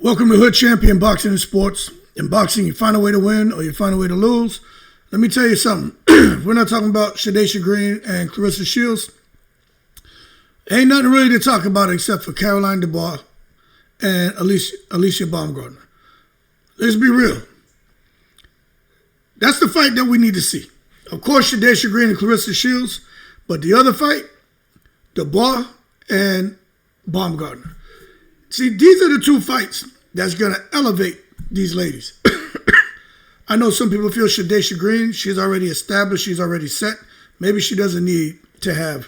Welcome to Hood Champion Boxing and Sports. In boxing, you find a way to win or you find a way to lose. Let me tell you something. We're not talking about Shadacia Green and Claressa Shields. Ain't nothing really to talk about except for Caroline Dubois and Alycia Baumgardner. Let's be real. That's the fight that we need to see. Of course, Shadacia Green and Claressa Shields, but the other fight, Dubois and Baumgardner. See, these are the two fights that's going to elevate these ladies. I know some people feel Shadacia Green, she's already established, she's already set. Maybe she doesn't need to have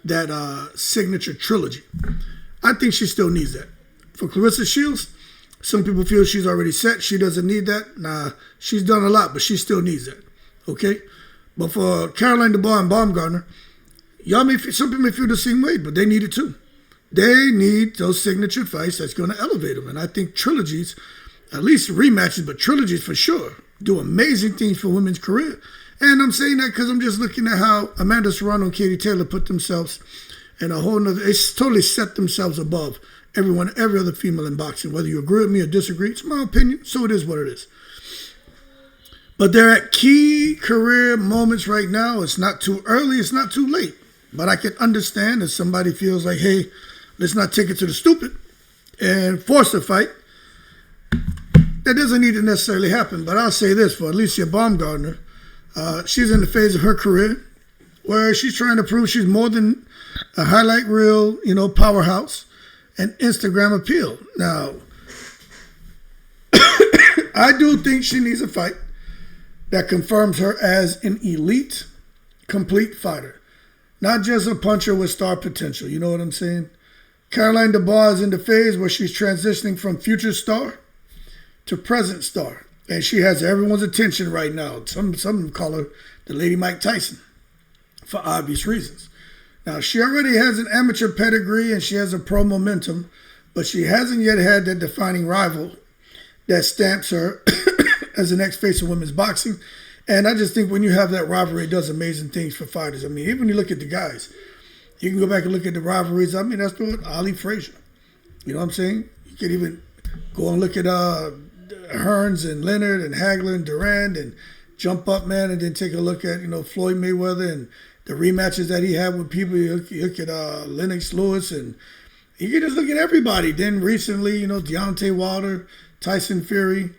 that signature trilogy. I think she still needs that. For Claressa Shields, some people feel she's already set. She doesn't need that. Nah, she's done a lot, but she still needs that. Okay? But for Caroline Dubois and Baumgardner, some people may feel the same way, but they need it too. They need those signature fights that's going to elevate them. And I think trilogies, at least rematches, but trilogies for sure, do amazing things for women's career. And I'm saying that because I'm just looking at how Amanda Serrano and Katie Taylor put themselves in a whole nother, it's totally set themselves above every other female in boxing. Whether you agree with me or disagree, it's my opinion, so it is what it is. But they're at key career moments right now. It's not too early, it's not too late. But I can understand if somebody feels like, hey, let's not take it to the stupid and force a fight. That doesn't need to necessarily happen. But I'll say this for Alycia Baumgardner. She's in the phase of her career where she's trying to prove she's more than a highlight reel, powerhouse and Instagram appeal. Now, I do think she needs a fight that confirms her as an elite, complete fighter. Not just a puncher with star potential. You know what I'm saying? Caroline Dubois is in the phase where she's transitioning from future star to present star. And she has everyone's attention right now. Some call her the Lady Mike Tyson for obvious reasons. Now, she already has an amateur pedigree and she has a pro momentum, but she hasn't yet had that defining rival that stamps her as the next face of women's boxing. And I just think when you have that rivalry, it does amazing things for fighters. I mean, even when you look at the guys, you can go back and look at the rivalries. I mean, that's what Ali Frazier. You know what I'm saying? You can even go and look at Hearns and Leonard and Hagler and Durand and jump up, man, and then take a look at, Floyd Mayweather and the rematches that he had with people. You look at Lennox Lewis, and you can just look at everybody. Then recently, Deontay Wilder, Tyson Fury.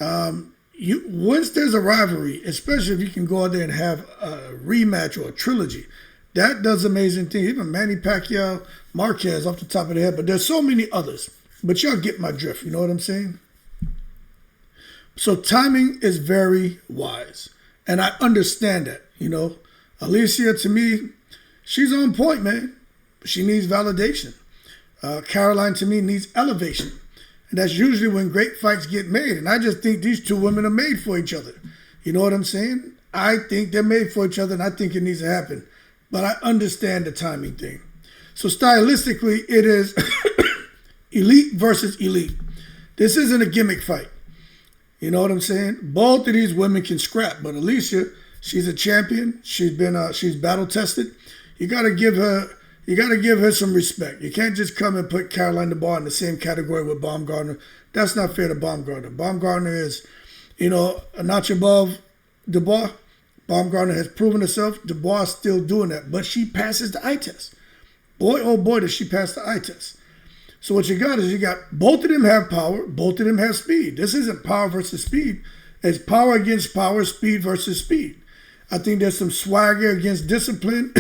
Once there's a rivalry, especially if you can go out there and have a rematch or a trilogy, that does amazing things. Even Manny Pacquiao, Marquez off the top of the head, but there's so many others. But y'all get my drift, you know what I'm saying? So timing is very wise, and I understand that, Alycia, to me, she's on point, man. She needs validation. Caroline, to me, needs elevation. And that's usually when great fights get made. And I just think these two women are made for each other. You know what I'm saying? I think they're made for each other, and I think it needs to happen. But I understand the timing thing. So stylistically, it is elite versus elite. This isn't a gimmick fight. You know what I'm saying? Both of these women can scrap. But Alycia, she's a champion. She's battle tested. You gotta give her some respect. You can't just come and put Caroline Dubois in the same category with Baumgardner. That's not fair to Baumgardner. Baumgardner is, a notch above Dubois. Baumgardner has proven herself. Dubois is still doing that. But she passes the eye test. Boy, oh boy, does she pass the eye test. So what you got is both of them have power. Both of them have speed. This isn't power versus speed. It's power against power, speed versus speed. I think there's some swagger against discipline.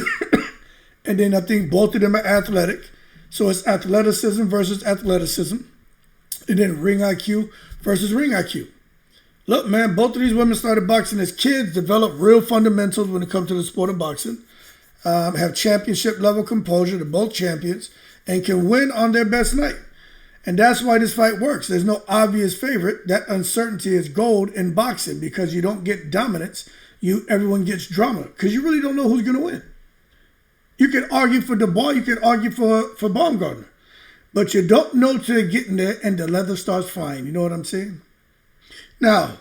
And then I think both of them are athletic. So it's athleticism versus athleticism. And then ring IQ versus ring IQ. Look, man, both of these women started boxing as kids, developed real fundamentals when it comes to the sport of boxing, have championship level composure. They're both champions and can win on their best night. And that's why this fight works. There's no obvious favorite. That uncertainty is gold in boxing because you don't get dominance. Everyone gets drama because you really don't know who's going to win. You can argue for Dubois, you can argue for Baumgardner. But you don't know till you get in there and the leather starts flying. You know what I'm saying? Now,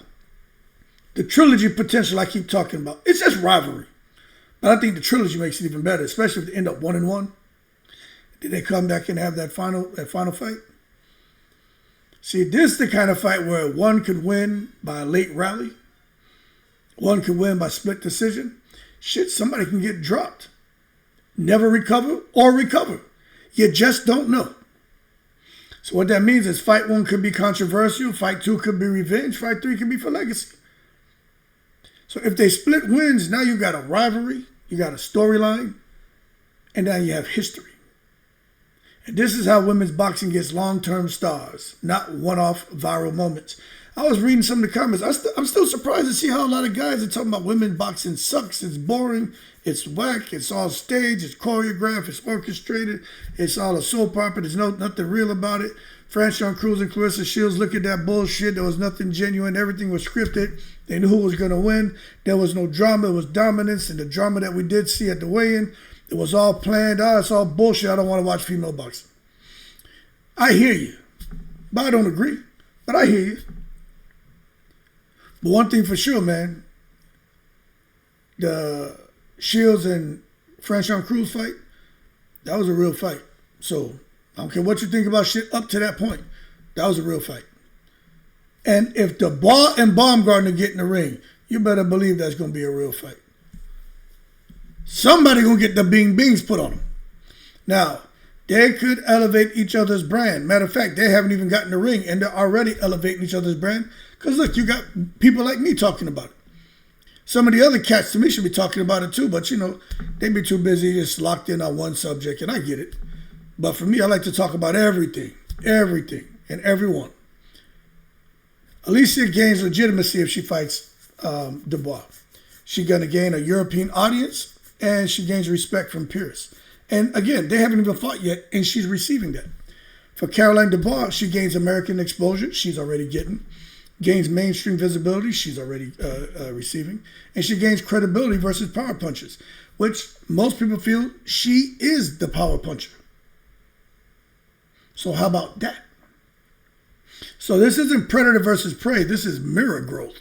the trilogy potential I keep talking about, it's just rivalry. But I think the trilogy makes it even better, especially if they end up 1-1. Did they come back and have that final fight? See, this is the kind of fight where one could win by a late rally. One could win by split decision. Shit, somebody can get dropped. Never recover or recover. You just don't know. So what that means is fight 1 could be controversial. Fight 2 could be revenge. Fight 3 could be for legacy. So if they split wins, now you got a rivalry. You got a storyline. And now you have history. And this is how women's boxing gets long-term stars, not one-off viral moments. I was reading some of the comments. I'm still surprised to see how a lot of guys are talking about women's boxing sucks, it's boring, it's whack, it's all staged, it's choreographed, it's orchestrated, it's all a soap opera, there's nothing real about it. Franchon Cruz and Clarissa Shields, look at that bullshit. There was nothing genuine. Everything was scripted. They knew who was going to win. There was no drama. It was dominance. And the drama that we did see at the weigh-in, it was all planned. It's all bullshit. I don't want to watch female boxing. I hear you, but I don't agree. But I hear you. But one thing for sure, man, the Shields and Franchon Cruz fight, that was a real fight. So I don't care what you think about shit up to that point. That was a real fight. And if Dubois and Baumgardner get in the ring, you better believe that's going to be a real fight. Somebody going to get the bing-bings put on them. Now, they could elevate each other's brand. Matter of fact, they haven't even gotten in the ring, and they're already elevating each other's brand. Because, look, you got people like me talking about it. Some of the other cats to me should be talking about it too, but, you know, they be too busy just locked in on one subject, and I get it. But for me, I like to talk about everything, and everyone. Alycia gains legitimacy if she fights Dubois. She's going to gain a European audience, and she gains respect from peers. And again, they haven't even fought yet, and she's receiving that. For Caroline Dubois, she gains American exposure. She's already getting. Gains mainstream visibility. She's already receiving. And she gains credibility versus power punches, which most people feel she is the power puncher. So how about that? So this isn't predator versus prey. This is mirror growth.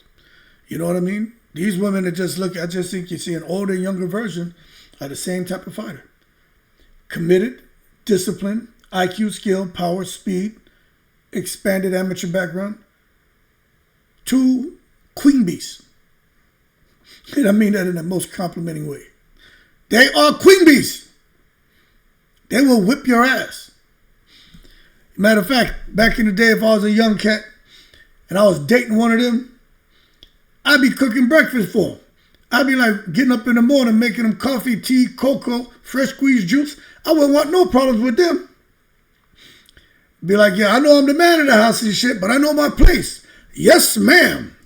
You know what I mean? These women that just look, I just think you see an older and younger version of the same type of fighter. Committed, disciplined, IQ, skill, power, speed, expanded amateur background. 2 queen bees. And I mean that in the most complimenting way. They are queen bees. They will whip your ass. Matter of fact, back in the day, if I was a young cat and I was dating one of them, I'd be cooking breakfast for them. I'd be like getting up in the morning, making them coffee, tea, cocoa, fresh squeezed juice. I wouldn't want no problems with them. Be like, yeah, I know I'm the man of the house and shit, but I know my place. Yes, ma'am.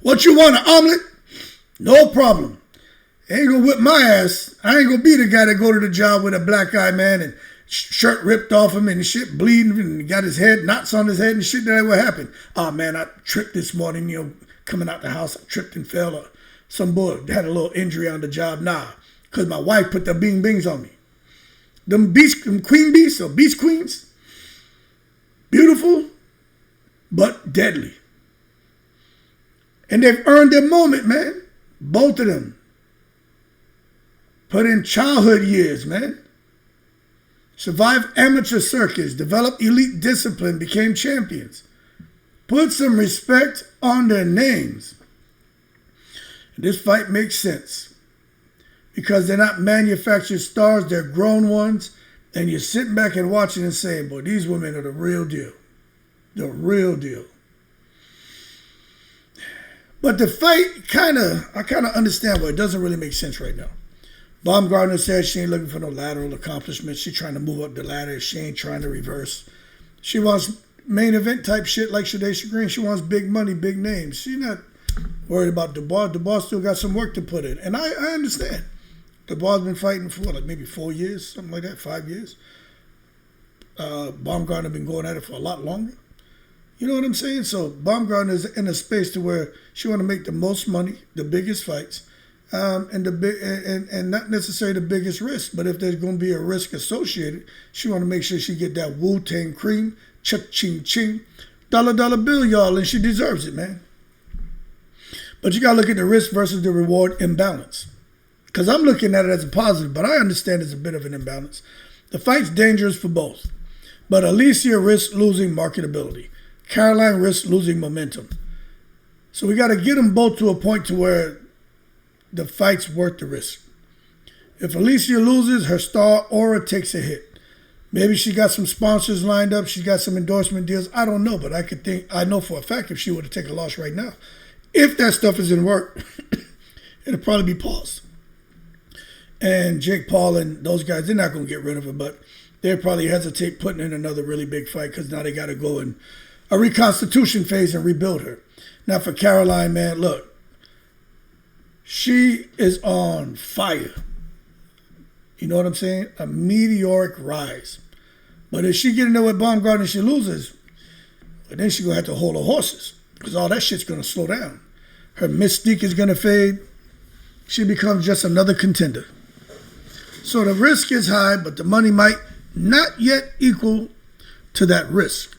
What you want, an omelet? No problem. Ain't gonna whip my ass. I ain't gonna be the guy that go to the job with a black eye, man, and shirt ripped off him and shit bleeding and got his head, knots on his head and shit. That what happened? Oh, man, I tripped this morning, you know, coming out the house. I tripped and fell. Some boy had a little injury on the job. Nah, because my wife put the bing-bings on me. Them queen bees or beast queens, beautiful, but deadly. And they've earned their moment, man. Both of them. Put in childhood years, man. Survived amateur circuits, developed elite discipline, became champions. Put some respect on their names. And this fight makes sense. Because they're not manufactured stars, they're grown ones. And you're sitting back and watching and saying, boy, these women are the real deal. The real deal. But the fight, I kind of understand why it doesn't really make sense right now. Baumgardner says she ain't looking for no lateral accomplishments. She's trying to move up the ladder. She ain't trying to reverse. She wants main event type shit like Shadaysha Green. She wants big money, big names. She's not worried about Dubois. Dubois still got some work to put in. And I understand. Dubois been fighting for like maybe 4 years, something like that, 5 years. Baumgardner been going at it for a lot longer. You know what I'm saying? So Baumgardner is in a space to where she want to make the most money, the biggest fights, and not necessarily the biggest risk. But if there's going to be a risk associated, she want to make sure she get that Wu-Tang cream, cha-ching-ching, dollar bill, y'all, and she deserves it, man. But you got to look at the risk versus the reward imbalance. Because I'm looking at it as a positive, but I understand it's a bit of an imbalance. The fight's dangerous for both. But Alycia risks losing marketability. Caroline risks losing momentum. So we got to get them both to a point to where the fight's worth the risk. If Alycia loses, her star aura takes a hit. Maybe she got some sponsors lined up. She got some endorsement deals. I don't know, but I know for a fact if she were to take a loss right now, if that stuff is in work, it'll probably be paused. And Jake Paul and those guys, they're not going to get rid of her, but they'll probably hesitate putting in another really big fight because now they got to go in a reconstitution phase and rebuild her. Now for Caroline, man, look, she is on fire. You know what I'm saying? A meteoric rise. But if she get in there with Baumgardner and she loses, well, then she's going to have to hold her horses because all that shit's going to slow down. Her mystique is going to fade. She becomes just another contender. So the risk is high, but the money might not yet equal to that risk.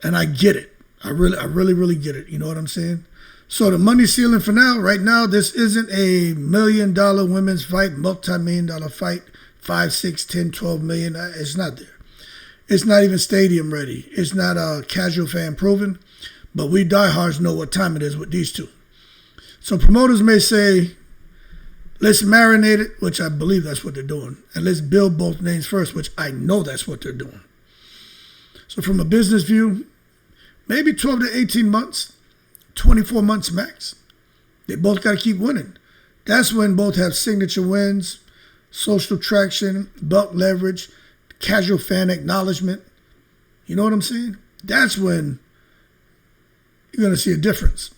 And I get it. I really get it. You know what I'm saying? So the money ceiling for now, right now, this isn't a $1 million women's fight, multi-million-dollar fight, 5, 6, 10, 12 million. It's not there. It's not even stadium ready. It's not casual fan proven. But we diehards know what time it is with these two. So promoters may say, let's marinate it, which I believe that's what they're doing. And let's build both names first, which I know that's what they're doing. So from a business view, maybe 12 to 18 months, 24 months max. They both got to keep winning. That's when both have signature wins, social traction, belt leverage, casual fan acknowledgement. You know what I'm saying? That's when you're going to see a difference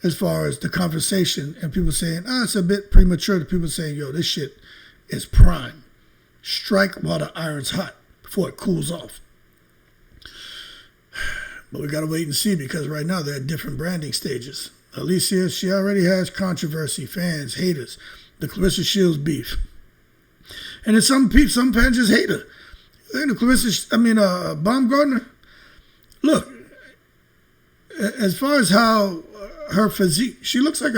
as far as the conversation and people saying, it's a bit premature, to people saying, yo, this shit is prime. Strike while the iron's hot before it cools off. But we got to wait and see because right now they're at different branding stages. Alycia, she already has controversy, fans, haters, the Clarissa Shields beef. And then some fans just hate her. And the Baumgardner, look, as far as how her physique, she looks like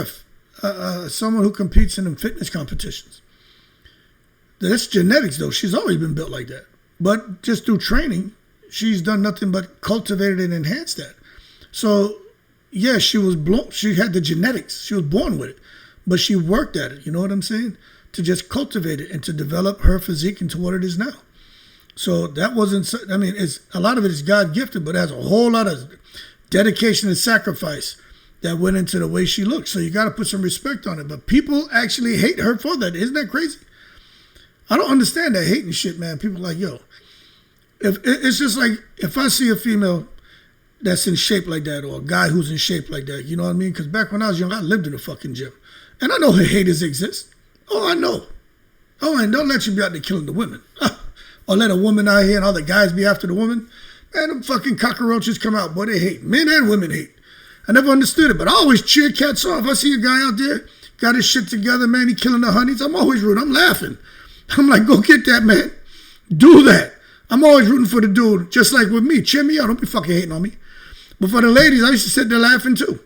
someone who competes in fitness competitions. That's genetics, though. She's always been built like that. But just through training, she's done nothing but cultivated and enhanced that. So, yeah, she had the genetics. She was born with it. But she worked at it, you know what I'm saying? To just cultivate it and to develop her physique into what it is now. So that wasn't, a lot of it is God-gifted, but it has a whole lot of dedication and sacrifice that went into the way she looks. So you got to put some respect on it. But people actually hate her for that. Isn't that crazy? I don't understand that hating shit, man. People are like, yo, it's just like if I see a female that's in shape like that or a guy who's in shape like that, you know what I mean? Because back when I was young, I lived in a fucking gym. And I know haters exist. Oh, I know. Oh, and don't let you be out there killing the women. Or let a woman out here and all the guys be after the woman. Man, them fucking cockroaches come out. Boy, they hate. Men and women hate. I never understood it, but I always cheer cats on. If I see a guy out there, got his shit together, man, he killing the honeys, I'm always rooting. I'm laughing. I'm like, go get that, man. Do that. I'm always rooting for the dude, just like with me. Cheer me out. Don't be fucking hating on me. But for the ladies, I used to sit there laughing too.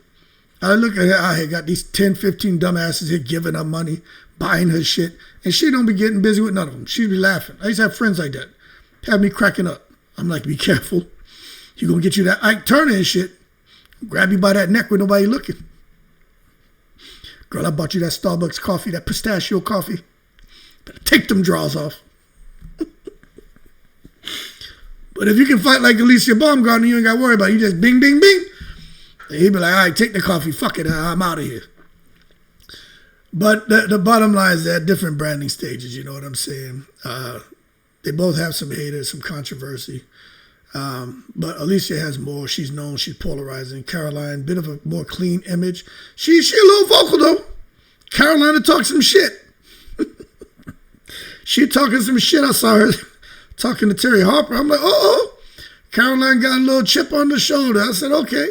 I look at her, I got these 10, 15 dumbasses here giving her money, buying her shit, and she don't be getting busy with none of them. She'd be laughing. I used to have friends like that. Have me cracking up. I'm like, be careful. You're going to get you that Ike Turner and shit. Grab you by that neck with nobody looking. Girl, I bought you that Starbucks coffee, that pistachio coffee. Better take them drawers off. But if you can fight like Alycia Baumgardner, you ain't got to worry about it. You just bing, bing, bing. And he'd be like, all right, take the coffee. Fuck it. I'm out of here. But the bottom line is they're at different branding stages. You know what I'm saying? They both have some haters, some controversy. But Alycia has more. She's known. She's polarizing. Caroline, bit of a more clean image. She a little vocal, though. Caroline will talk some shit. She talking some shit. I saw her talking to Terry Harper. I'm like, oh. Caroline got a little chip on the shoulder. I said, okay.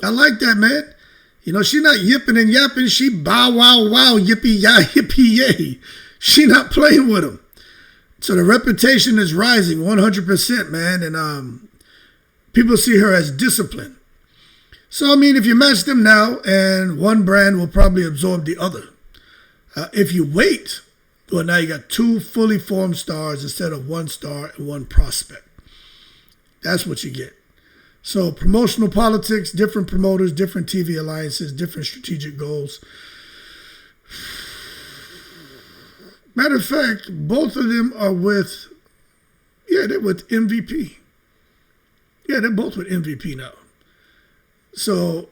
I like that, man. You know, she not yipping and yapping. She bow, wow, wow, yippee, yah, yippee, yay. She not playing with them. So the reputation is rising 100%, man. And people see her as disciplined. So, I mean, if you match them now, and one brand will probably absorb the other. If you wait, Well, now you got 2 fully formed stars instead of 1 star and 1 prospect. That's what you get. So promotional politics, different promoters, different TV alliances, different strategic goals. Matter of fact, both of them are with, they're with MVP. Yeah, they're both with MVP now. So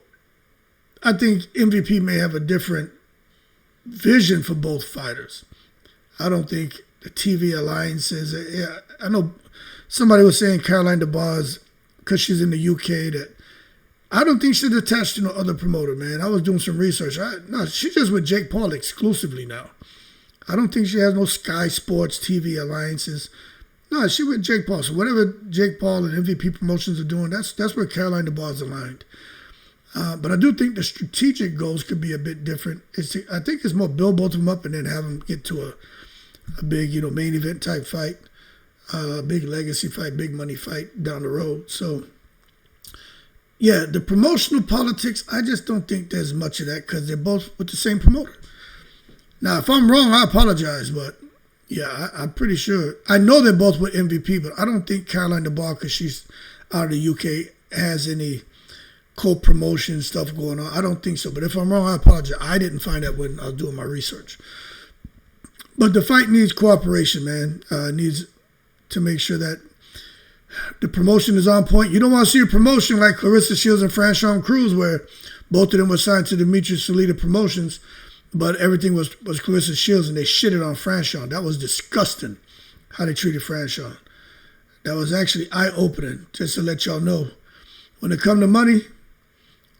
I think MVP may have a different vision for both fighters. I don't think the TV alliances, I know somebody was saying Caroline Dubois, because she's in the UK, that I don't think she's attached to no other promoter, man. I was doing some research. No, she's just with Jake Paul exclusively now. I don't think she has no Sky Sports TV alliances. No, she with Jake Paul. So whatever Jake Paul and MVP Promotions are doing, that's where Caroline Dubois is aligned. But I do think the strategic goals could be a bit different. I think it's more build both of them up and then have them get to a big, main event type fight, big legacy fight, big money fight down the road. So, yeah, the promotional politics, I just don't think there's much of that because they're both with the same promoter. Now, if I'm wrong, I apologize, but yeah, I'm pretty sure. I know they're both with MVP, but I don't think Caroline Dubois, because she's out of the UK, has any co-promotion stuff going on. I don't think so. But if I'm wrong, I apologize. I didn't find that when I was doing my research. But the fight needs cooperation, man. Needs to make sure that the promotion is on point. You don't want to see a promotion like Clarissa Shields and Franchon Cruz, where both of them were signed to Demetrius Salita Promotions, but everything was Clarissa Shields, and they shitted on Franchon. That was disgusting, how they treated Franchon. That was actually eye-opening, just to let y'all know. When it come to money,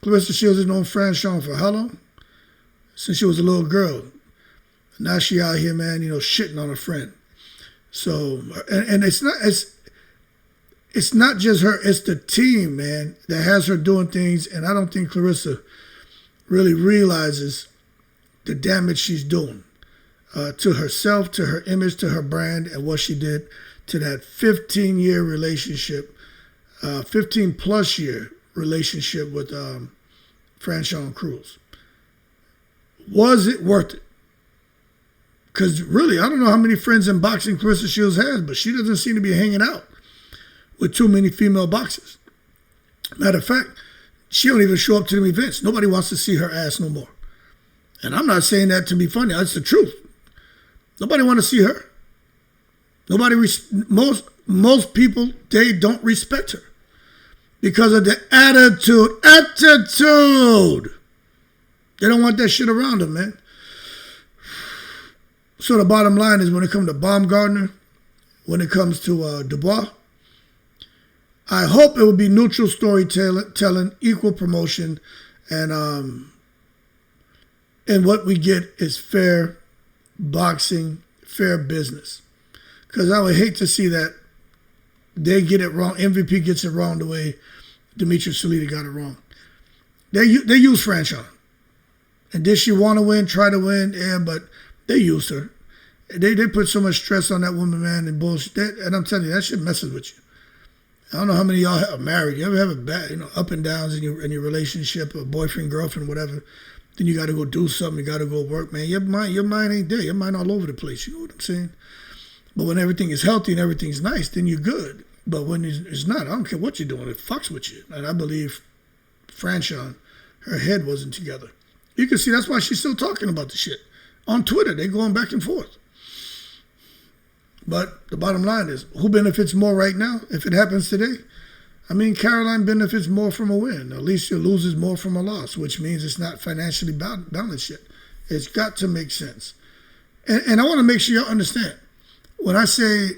Clarissa Shields has known Franchon for how long? Since she was a little girl. Now she out here, man, shitting on a friend. So, and it's not just her, it's the team, man, that has her doing things, and I don't think Clarissa really realizes the damage she's doing to herself, to her image, to her brand, and what she did to that 15-year relationship, 15-plus year relationship with Franchon Cruz. Was it worth it? Because really, I don't know how many friends in boxing Clarissa Shields has, but she doesn't seem to be hanging out with too many female boxers. Matter of fact, she don't even show up to them events. Nobody wants to see her ass no more. And I'm not saying that to be funny. That's the truth. Nobody want to see her. Most people, they don't respect her because of the attitude. They don't want that shit around them, man. So the bottom line is, when it comes to Baumgardner, when it comes to Dubois, I hope it will be neutral storytelling, equal promotion, and what we get is fair boxing, fair business. Because I would hate to see that they get it wrong. MVP gets it wrong the way Demetrius Salita got it wrong. They use Franchon. And did she want to win, try to win? Yeah, but they used her. They put so much stress on that woman, man, and bullshit. And I'm telling you, that shit messes with you. I don't know how many of y'all are married. You ever have a bad, up and downs in your relationship, or boyfriend, girlfriend, whatever. Then you got to go do something. You got to go work, man. Your mind ain't there. Your mind all over the place. You know what I'm saying? But when everything is healthy and everything's nice, then you're good. But when it's not, I don't care what you're doing. It fucks with you. And I believe Franchon, her head wasn't together. You can see that's why she's still talking about the shit. On Twitter, they're going back and forth. But the bottom line is, who benefits more right now if it happens today? I mean, Caroline benefits more from a win. Alycia loses more from a loss, which means it's not financially balanced yet. It's got to make sense. And I want to make sure y'all understand. When I say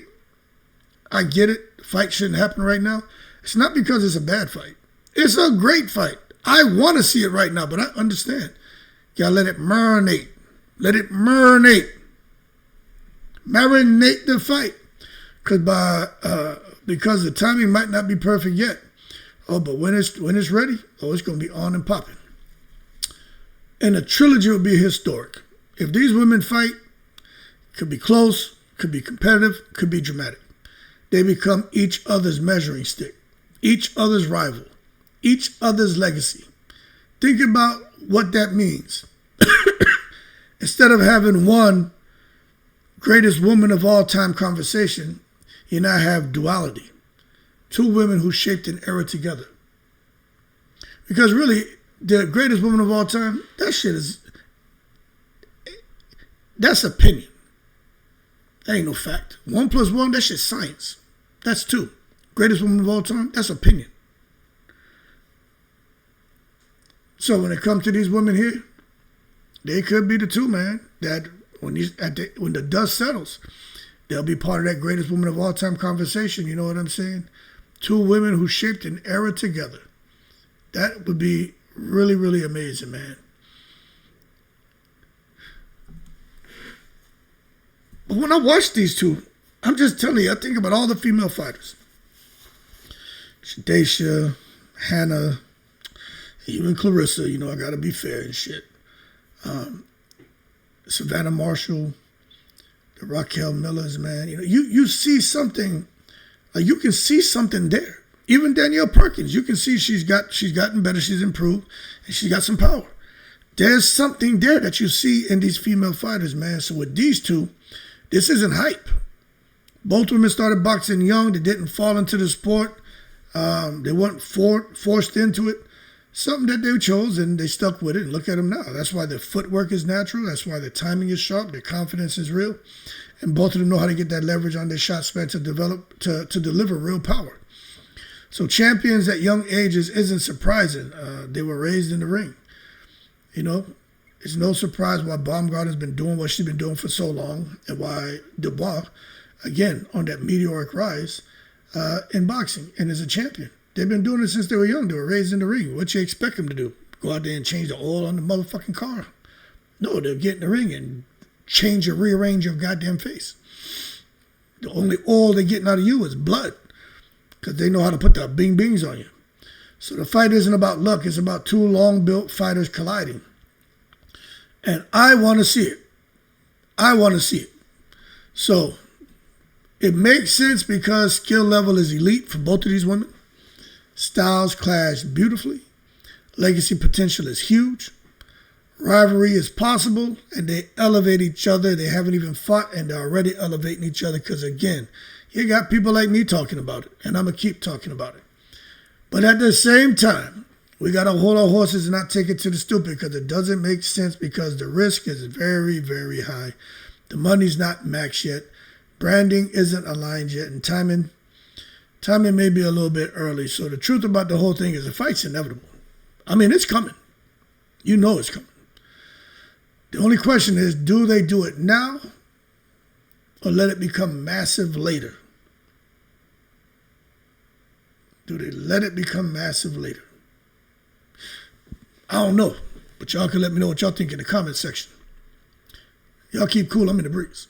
I get it, the fight shouldn't happen right now, it's not because it's a bad fight. It's a great fight. I want to see it right now, but I understand. You got to let it marinate. Let it marinate. Marinate the fight. Because the timing might not be perfect yet. Oh, but when it's ready, it's going to be on and popping. And the trilogy will be historic. If these women fight, could be close, could be competitive, could be dramatic. They become each other's measuring stick, each other's rival, each other's legacy. Think about what that means. Instead of having one greatest woman of all time conversation, you now have duality. Two women who shaped an era together. Because really, the greatest woman of all time, that's opinion. That ain't no fact. 1 + 1, that shit's science. That's 2. Greatest woman of all time, that's opinion. So when it comes to these women here, they could be the two, man, that when the dust settles, they'll be part of that greatest woman of all time conversation. You know what I'm saying? Two women who shaped an era together. That would be really, really amazing, man. But when I watch these two, I'm just telling you, I think about all the female fighters. Dacia, Hannah, even Clarissa, you know, I gotta be fair and shit. Savannah Marshall, the Raquel Millers, man. You know, you see something, you can see something there. Even Danielle Perkins, you can see she's gotten better, she's improved, and she's got some power. There's something there that you see in these female fighters, man. So with these two, this isn't hype. Both women started boxing young. They didn't fall into the sport. They weren't forced into it. Something that they chose, and they stuck with it, and look at them now. That's why their footwork is natural. That's why their timing is sharp. Their confidence is real. And both of them know how to get that leverage on their shot span to deliver real power. So champions at young ages isn't surprising. They were raised in the ring. You know, it's no surprise why Baumgardner's been doing what she's been doing for so long, and why Dubois, again, on that meteoric rise in boxing and as a champion. They've been doing it since they were young. They were raised in the ring. What you expect them to do? Go out there and change the oil on the motherfucking car? No, they'll get in the ring and change or rearrange your goddamn face. The only oil they're getting out of you is blood, because they know how to put the bing bings on you. So the fight isn't about luck. It's about two long-built fighters colliding. And I want to see it. I want to see it. So it makes sense because skill level is elite for both of these women. Styles clash beautifully. Legacy potential is huge. Rivalry is possible, and they elevate each other. They haven't even fought, and they're already elevating each other because, again, you got people like me talking about it, and I'm going to keep talking about it. But at the same time, we got to hold our horses and not take it to the stupid, because it doesn't make sense, because the risk is very, very high. The money's not maxed yet. Branding isn't aligned yet, and timing may be a little bit early. So the truth about the whole thing is the fight's inevitable. I mean, it's coming. You know it's coming. The only question is, do they do it now or let it become massive later? Do they let it become massive later? I don't know, but y'all can let me know what y'all think in the comment section. Y'all keep cool. I'm in the breeze.